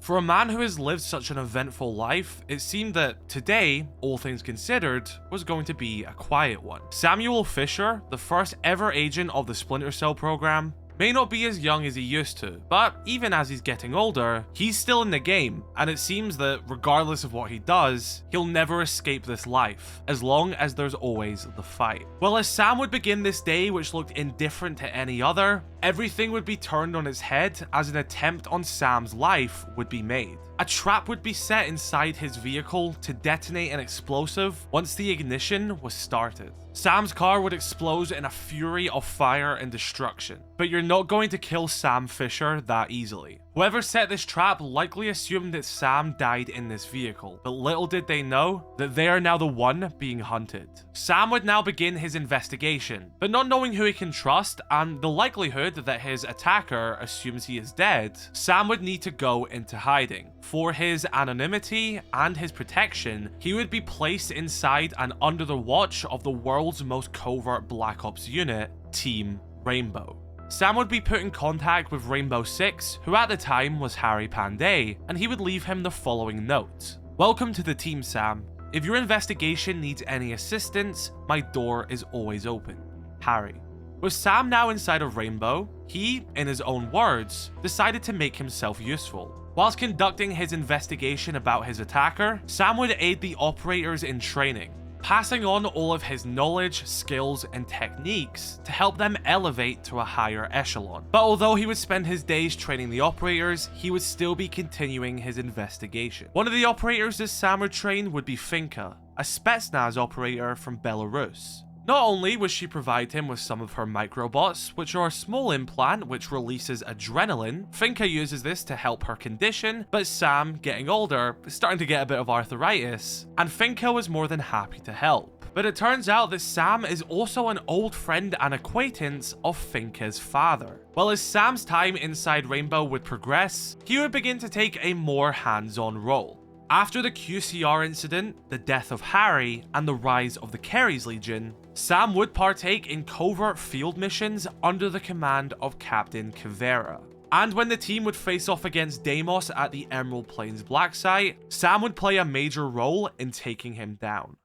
For a man who has lived such an eventful life, it seemed that today, all things considered, was going to be a quiet one. Samuel Fisher, the first ever agent of the Splinter Cell program, may not be as young as he used to, but even as he's getting older, he's still in the game, and it seems that regardless of what he does, he'll never escape this life, as long as there's always the fight. Well, as Sam would begin this day which looked indifferent to any other, everything would be turned on its head as an attempt on Sam's life would be made. A trap would be set inside his vehicle to detonate an explosive once the ignition was started. Sam's car would explode in a fury of fire and destruction. But you're not going to kill Sam Fisher that easily. Whoever set this trap likely assumed that Sam died in this vehicle, but little did they know that they are now the one being hunted. Sam would now begin his investigation, but not knowing who he can trust and the likelihood that his attacker assumes he is dead, Sam would need to go into hiding. For his anonymity and his protection, he would be placed inside and under the watch of the world's most covert Black Ops unit, Team Rainbow. Sam would be put in contact with Rainbow Six, who at the time was Harry Panday, and he would leave him the following note. "Welcome to the team, Sam. If your investigation needs any assistance, my door is always open. Harry." With Sam now inside of Rainbow, he, in his own words, decided to make himself useful. Whilst conducting his investigation about his attacker, Sam would aid the operators in training, passing on all of his knowledge, skills, and techniques to help them elevate to a higher echelon. But although he would spend his days training the operators, he would still be continuing his investigation. One of the operators that Sam would train would be Finka, a Spetsnaz operator from Belarus. Not only would she provide him with some of her microbots, which are a small implant which releases adrenaline. Finka uses this to help her condition, but Sam, getting older, is starting to get a bit of arthritis, and Finka was more than happy to help. But it turns out that Sam is also an old friend and acquaintance of Finka's father. Well, as Sam's time inside Rainbow would progress, he would begin to take a more hands-on role. After the QCR incident, the death of Harry, and the rise of the Keres Legion, Sam would partake in covert field missions under the command of Captain Kavera. And when the team would face off against Deimos at the Emerald Plains Black Site, Sam would play a major role in taking him down.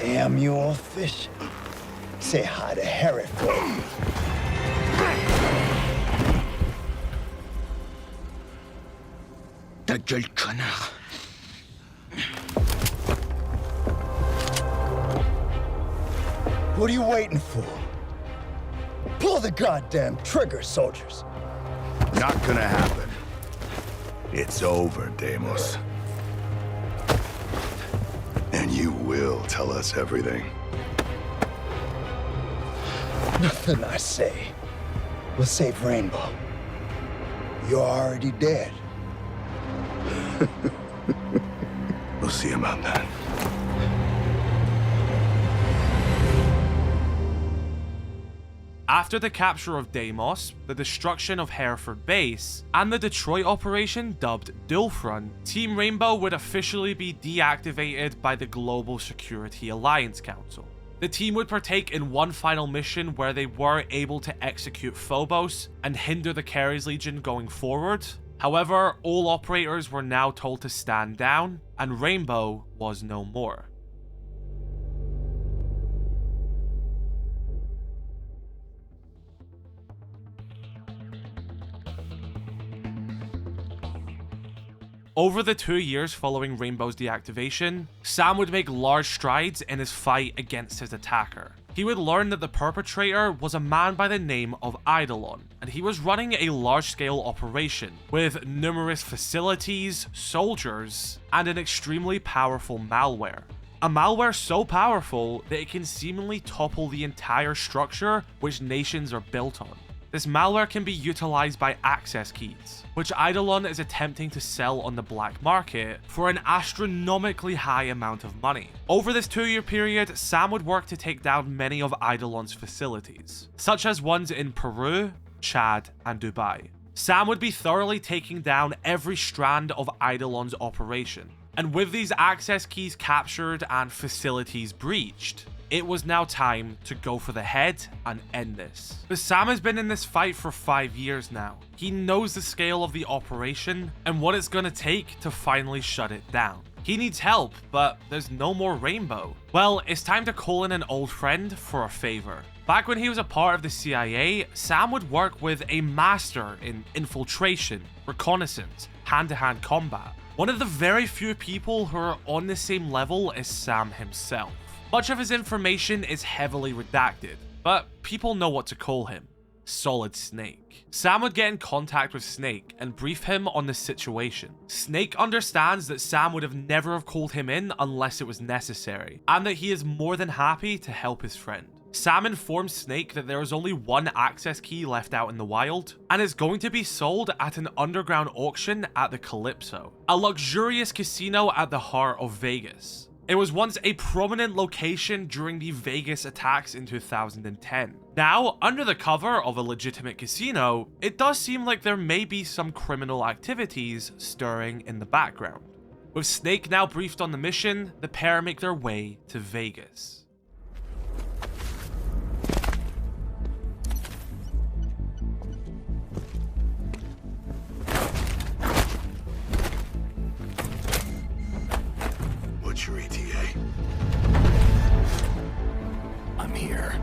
Samuel Fisher. Say hi to Harry for me. What are you waiting for? Pull the goddamn trigger, soldiers. Not gonna happen. It's over, Deimos. And you will tell us everything. Nothing I say will save Rainbow. You're already dead. We'll see about that. After the capture of Deimos, the destruction of Hereford Base, and the Detroit operation dubbed Dualfront, Team Rainbow would officially be deactivated by the Global Security Alliance Council. The team would partake in one final mission where they were able to execute Phobos and hinder the Keres Legion going forward. However, all operators were now told to stand down, and Rainbow was no more. Over the 2 years following Rainbow's deactivation, Sam would make large strides in his fight against his attacker. He would learn that the perpetrator was a man by the name of Eidolon, and he was running a large-scale operation with numerous facilities, soldiers, and an extremely powerful malware. A malware so powerful that it can seemingly topple the entire structure which nations are built on. This malware can be utilized by access keys, which Eidolon is attempting to sell on the black market for an astronomically high amount of money. Over this 2-year period, Sam would work to take down many of Eidolon's facilities, such as ones in Peru, Chad, and Dubai. Sam would be thoroughly taking down every strand of Eidolon's operation. And with these access keys captured and facilities breached, it was now time to go for the head and end this. But Sam has been in this fight for 5 years now. He knows the scale of the operation and what it's gonna take to finally shut it down. He needs help, but there's no more Rainbow. Well, it's time to call in an old friend for a favor. Back when he was a part of the CIA, Sam would work with a master in infiltration, reconnaissance, hand-to-hand combat. One of the very few people who are on the same level as Sam himself. Much of his information is heavily redacted, but people know what to call him. Solid Snake. Sam would get in contact with Snake and brief him on the situation. Snake understands that Sam would have never have called him in unless it was necessary, and that he is more than happy to help his friend. Sam informs Snake that there is only one access key left out in the wild, and is going to be sold at an underground auction at the Calypso, a luxurious casino at the heart of Vegas. It was once a prominent location during the Vegas attacks in 2010. Now, under the cover of a legitimate casino, it does seem like there may be some criminal activities stirring in the background. With Snake now briefed on the mission, the pair make their way to Vegas. What's your ETA? I'm here.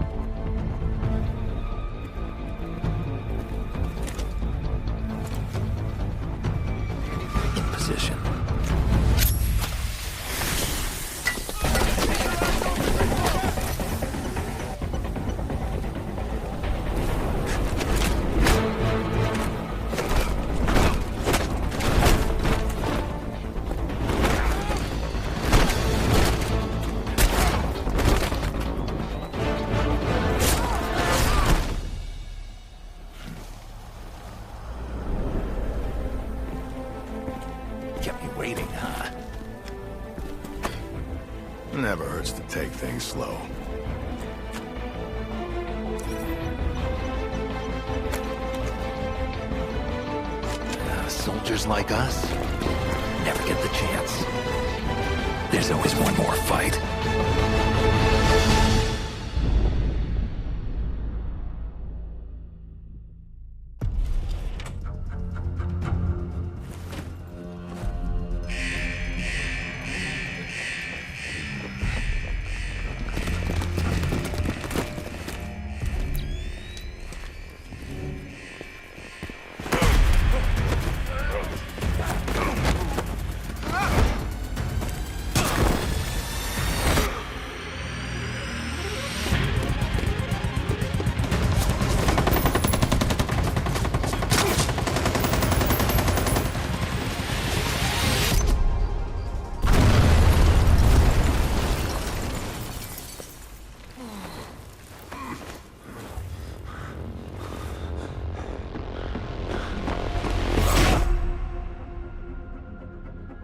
In position. Kept me waiting, huh? Never hurts to take things slow. Soldiers like us never get the chance. There's always one more fight.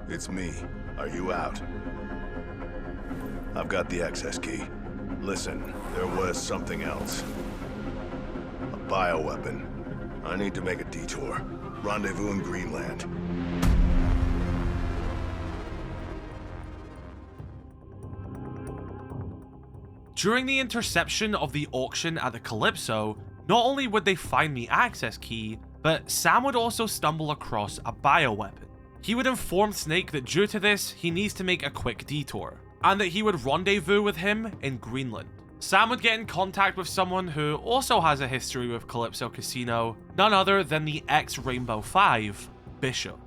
It's me. Are you out? I've got the access key. Listen, there was something else. A bioweapon. I need to make a detour. Rendezvous in Greenland. During the interception of the auction at the Calypso, not only would they find the access key, but Sam would also stumble across a bioweapon. He would inform Snake that due to this, he needs to make a quick detour, and that he would rendezvous with him in Greenland. Sam would get in contact with someone who also has a history with Calypso Casino, none other than the ex-Rainbow 5, Bishop.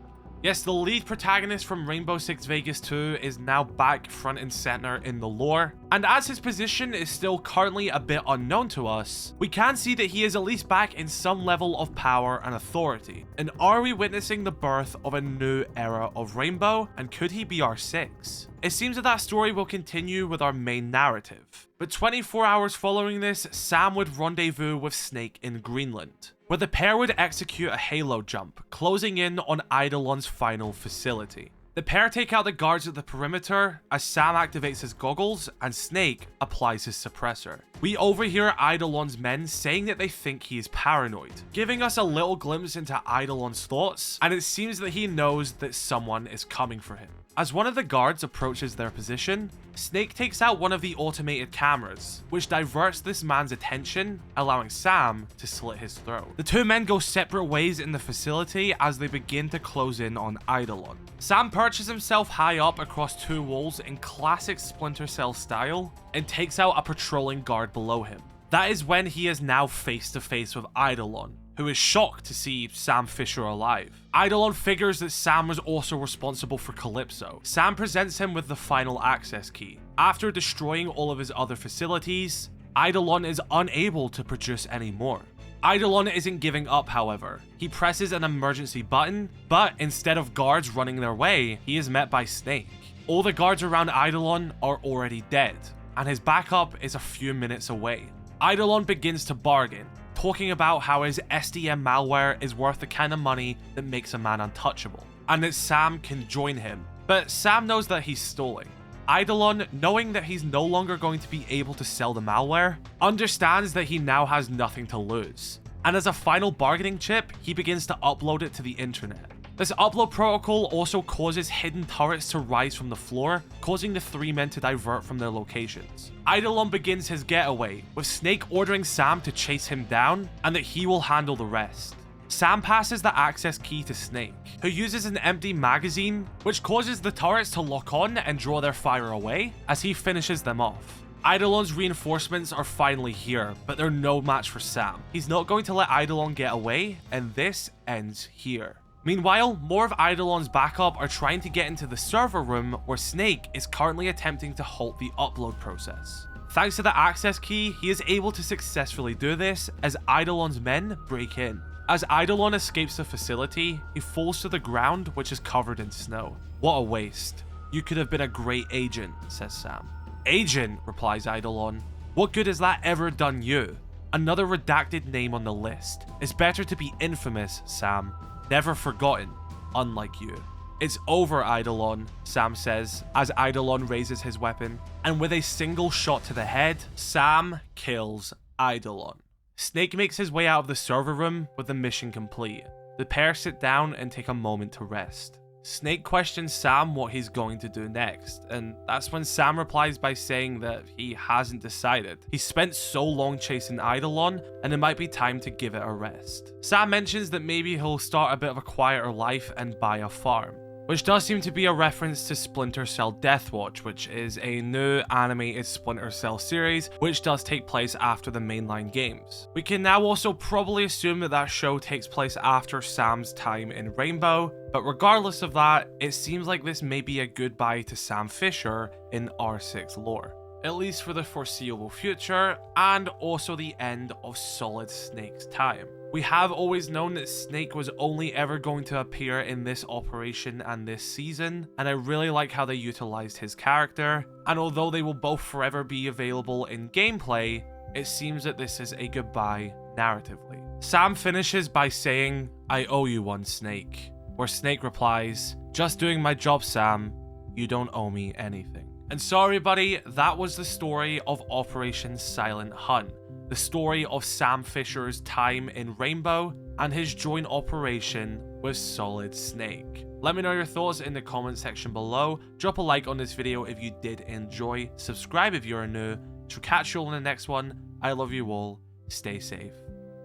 Yes, the lead protagonist from Rainbow Six Vegas 2 is now back front and center in the lore, and as his position is still currently a bit unknown to us, we can see that he is at least back in some level of power and authority. And are we witnessing the birth of a new era of Rainbow, and could he be our 6? It seems that that story will continue with our main narrative. But 24 hours following this, Sam would rendezvous with Snake in Greenland, where the pair would execute a halo jump, closing in on Eidolon's final facility. The pair take out the guards at the perimeter as Sam activates his goggles and Snake applies his suppressor. We overhear Eidolon's men saying that they think he is paranoid, giving us a little glimpse into Eidolon's thoughts, and it seems that he knows that someone is coming for him. As one of the guards approaches their position, Snake takes out one of the automated cameras, which diverts this man's attention, allowing Sam to slit his throat. The two men go separate ways in the facility as they begin to close in on Eidolon. Sam perches himself high up across two walls in classic Splinter Cell style and takes out a patrolling guard below him. That is when he is now face to face with Eidolon, who is shocked to see Sam Fisher alive. Eidolon figures that Sam was also responsible for Calypso. Sam presents him with the final access key. After destroying all of his other facilities, Eidolon is unable to produce any more. Eidolon isn't giving up, however. He presses an emergency button, but instead of guards running their way, he is met by Snake. All the guards around Eidolon are already dead, and his backup is a few minutes away. Eidolon begins to bargain, talking about how his SDM malware is worth the kind of money that makes a man untouchable, and that Sam can join him. But Sam knows that he's stalling. Eidolon, knowing that he's no longer going to be able to sell the malware, understands that he now has nothing to lose. And as a final bargaining chip, he begins to upload it to the internet. This upload protocol also causes hidden turrets to rise from the floor, causing the three men to divert from their locations. Eidolon begins his getaway, with Snake ordering Sam to chase him down, and that he will handle the rest. Sam passes the access key to Snake, who uses an empty magazine, which causes the turrets to lock on and draw their fire away as he finishes them off. Eidolon's reinforcements are finally here, but they're no match for Sam. He's not going to let Eidolon get away, and this ends here. Meanwhile, more of Eidolon's backup are trying to get into the server room where Snake is currently attempting to halt the upload process. Thanks to the access key, he is able to successfully do this as Eidolon's men break in. As Eidolon escapes the facility, he falls to the ground, which is covered in snow. What a waste. You could have been a great agent, says Sam. Agent, replies Eidolon. What good has that ever done you? Another redacted name on the list. It's better to be infamous, Sam. Never forgotten, unlike you. It's over, Eidolon, Sam says, as Eidolon raises his weapon. And with a single shot to the head, Sam kills Eidolon. Snake makes his way out of the server room with the mission complete. The pair sit down and take a moment to rest. Snake questions Sam what he's going to do next, and that's when Sam replies by saying that he hasn't decided. He spent so long chasing Eidolon, and it might be time to give it a rest. Sam mentions that maybe he'll start a bit of a quieter life and buy a farm, which does seem to be a reference to Splinter Cell Deathwatch, which is a new animated Splinter Cell series, which does take place after the mainline games. We can now also probably assume that that show takes place after Sam's time in Rainbow, but regardless of that, it seems like this may be a goodbye to Sam Fisher in R6 lore, at least for the foreseeable future, and also the end of Solid Snake's time. We have always known that Snake was only ever going to appear in this operation and this season, and I really like how they utilized his character, and although they will both forever be available in gameplay, it seems that this is a goodbye narratively. Sam finishes by saying, "I owe you one, Snake," where Snake replies, "Just doing my job, Sam. You don't owe me anything." And so everybody, that was the story of Operation Silent Hunt. The story of Sam Fisher's time in Rainbow and his joint operation with Solid Snake. Let me know your thoughts in the comment section below. Drop a like on this video if you did enjoy. Subscribe if you're new. So catch you all in the next one. I love you all. Stay safe.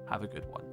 Have a good one.